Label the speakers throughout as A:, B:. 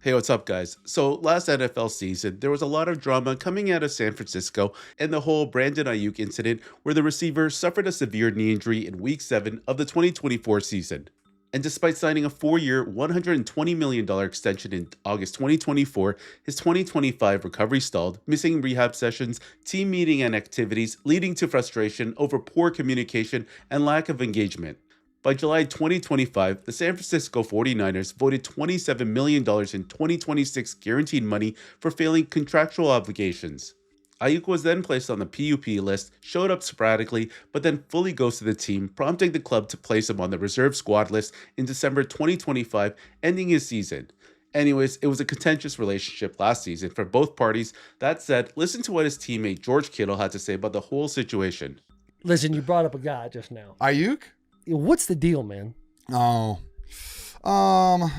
A: Hey, what's up, guys? So, last NFL season, there was a lot of drama coming out of San Francisco and the whole Brandon Aiyuk incident where the receiver suffered a severe knee injury in Week 7 of the 2024 season. And despite signing a 4 year, $120 million extension in August 2024, his 2025 recovery stalled, missing rehab sessions, team meeting and activities, leading to frustration over poor communication and lack of engagement. By July 2025, the San Francisco 49ers voted $27 million in 2026 guaranteed money for failing contractual obligations. Ayuk was then placed on the PUP list, showed up sporadically, but then fully ghosted the team, prompting the club to place him on the reserve squad list in December 2025, ending his season. Anyways, it was a contentious relationship last season for both parties. That said, listen to what his teammate George Kittle had to say about the whole situation.
B: Listen, you brought up a guy just now.
C: Ayuk?
B: What's the deal, man?
C: Oh,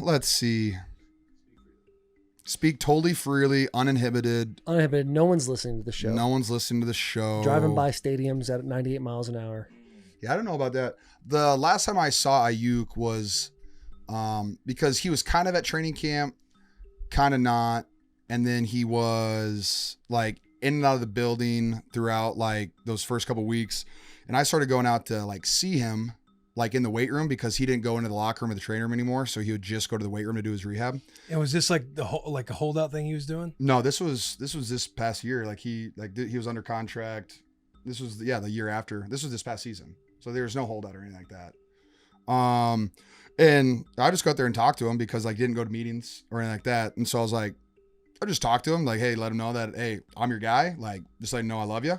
C: let's see. Speak totally freely, uninhibited.
B: Uninhibited. No one's listening to the show.
C: No one's listening to the show.
B: Driving by stadiums at 98 miles an hour.
C: Yeah, I don't know about that. The last time I saw Ayuk was because he was kind of at training camp, kind of not. And then he was like in and out of the building throughout like those first couple weeks. And I started going out to like see him like in the weight room because he didn't go into the locker room or the training room anymore. So he would just go to the weight room to do his rehab.
D: And was this like a holdout thing he was doing?
C: No, this was this past year. Like he was under contract. This was the year after. This was this past season. So there's no holdout or anything like that. And I just go out there and talk to him because like didn't go to meetings or anything like that. And so I was like, I just talked to him like, hey, let him know that, hey, I'm your guy. Like, just let him know I love you.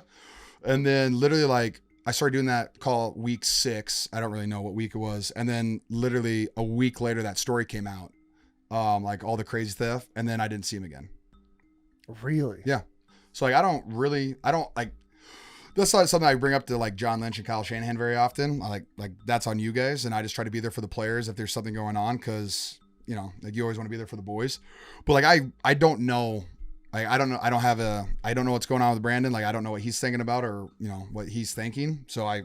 C: And then literally like, I started doing that call week 6. I don't really know what week it was. And then literally a week later, that story came out, like all the crazy stuff. And then I didn't see him again.
B: Really?
C: Yeah. So like, I don't like, that's not something I bring up to like John Lynch and Kyle Shanahan very often. I like that's on you guys. And I just try to be there for the players if there's something going on. Cause you know, like you always want to be there for the boys, but like, I don't know. I don't know. I don't know what's going on with Brandon. Like, I don't know what he's thinking about or, you know, what he's thinking. So I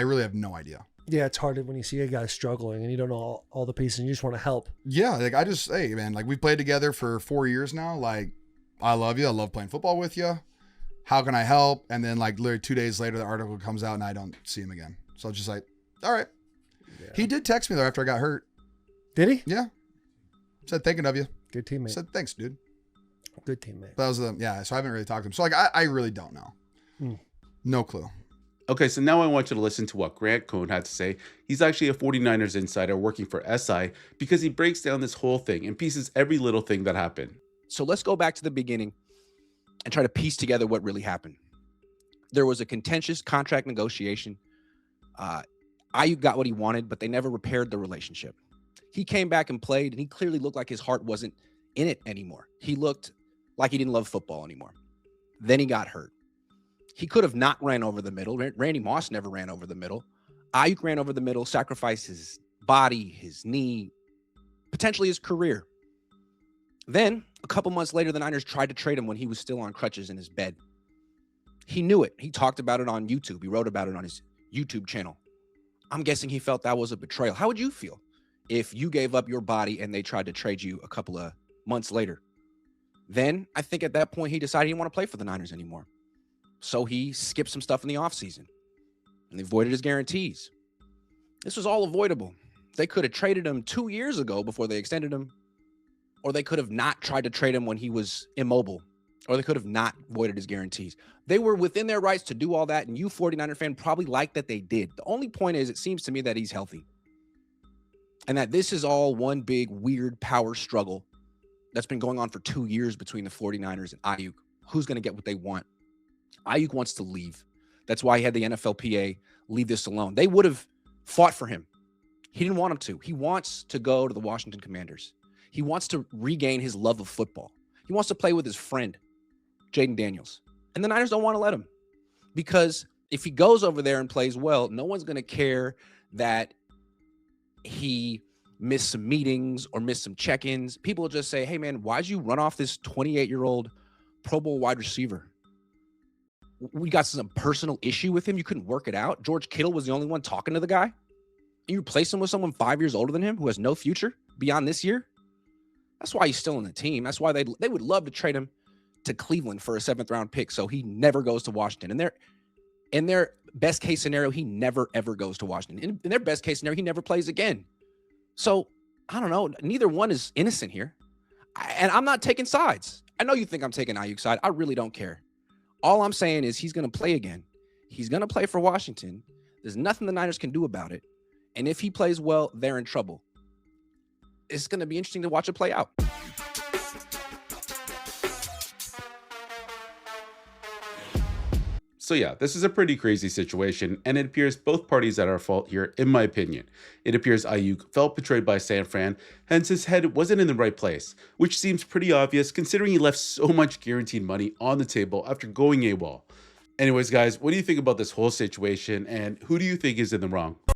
C: really have no idea.
B: Yeah. It's hard when you see a guy struggling and you don't know all the pieces and you just want to help.
C: Yeah. Like hey man, like we've played together for 4 years now. Like I love you. I love playing football with you. How can I help? And then like literally 2 days later, the article comes out and I don't see him again. So I'm just like, all right. Yeah. He did text me though after I got hurt.
B: Did he?
C: Yeah. Said thinking of you.
B: Good teammate.
C: Said thanks, dude.
B: Good teammate.
C: That was so I haven't really talked to him. So like I really don't know. No clue.
A: Okay, so now I want you to listen to what Grant Cohn had to say. He's actually a 49ers insider working for SI because he breaks down this whole thing and pieces every little thing that happened.
E: So let's go back to the beginning and try to piece together what really happened. There was a contentious contract negotiation. Ayuk got what he wanted, but they never repaired the relationship. He came back and played, and he clearly looked like his heart wasn't in it anymore. He looked like he didn't love football anymore. Then he got hurt. He could have not ran over the middle. Randy Moss never ran over the middle. Ayuk ran over the middle, sacrificed his body, his knee, potentially his career. Then, a couple months later, the Niners tried to trade him when he was still on crutches in his bed. He knew it. He talked about it on YouTube. He wrote about it on his YouTube channel. I'm guessing he felt that was a betrayal. How would you feel if you gave up your body and they tried to trade you a couple of months later? Then I think at that point he decided he didn't want to play for the Niners anymore. So he skipped some stuff in the offseason and they voided his guarantees. This was all avoidable. They could have traded him 2 years ago before they extended him, or they could have not tried to trade him when he was immobile, or they could have not voided his guarantees. They were within their rights to do all that, and you 49er fan probably like that they did. The only point is it seems to me that he's healthy and that this is all one big weird power struggle that's been going on for 2 years between the 49ers and Ayuk. Who's going to get what they want? Ayuk wants to leave. That's why he had the NFLPA leave this alone. They would have fought for him. He didn't want him to. He wants to go to the Washington Commanders. He wants to regain his love of football. He wants to play with his friend, Jaden Daniels. And the Niners don't want to let him because if he goes over there and plays well, no one's going to care that he missed some meetings or missed some check-ins. People will just say, hey, man, why'd you run off this 28-year-old Pro Bowl wide receiver? We got some personal issue with him. You couldn't work it out. George Kittle was the only one talking to the guy. And you replace him with someone 5 years older than him who has no future beyond this year? That's why he's still in the team. That's why they would love to trade him to Cleveland for a 7th-round pick, so he never goes to Washington. And in their best case scenario, he never ever goes to Washington. In their best case scenario, he never plays again. So I don't know. Neither one is innocent here, and I'm not taking sides. I know you think I'm taking Aiyuk's side. I really don't care. All I'm saying is he's going to play again. He's going to play for Washington. There's nothing the Niners can do about it. And if he plays well, they're in trouble. It's going to be interesting to watch it play out.
A: So yeah, this is a pretty crazy situation, and it appears both parties are at fault here, in my opinion. It appears Aiyuk felt betrayed by San Fran, hence his head wasn't in the right place, which seems pretty obvious considering he left so much guaranteed money on the table after going AWOL. Anyways guys, what do you think about this whole situation, and who do you think is in the wrong?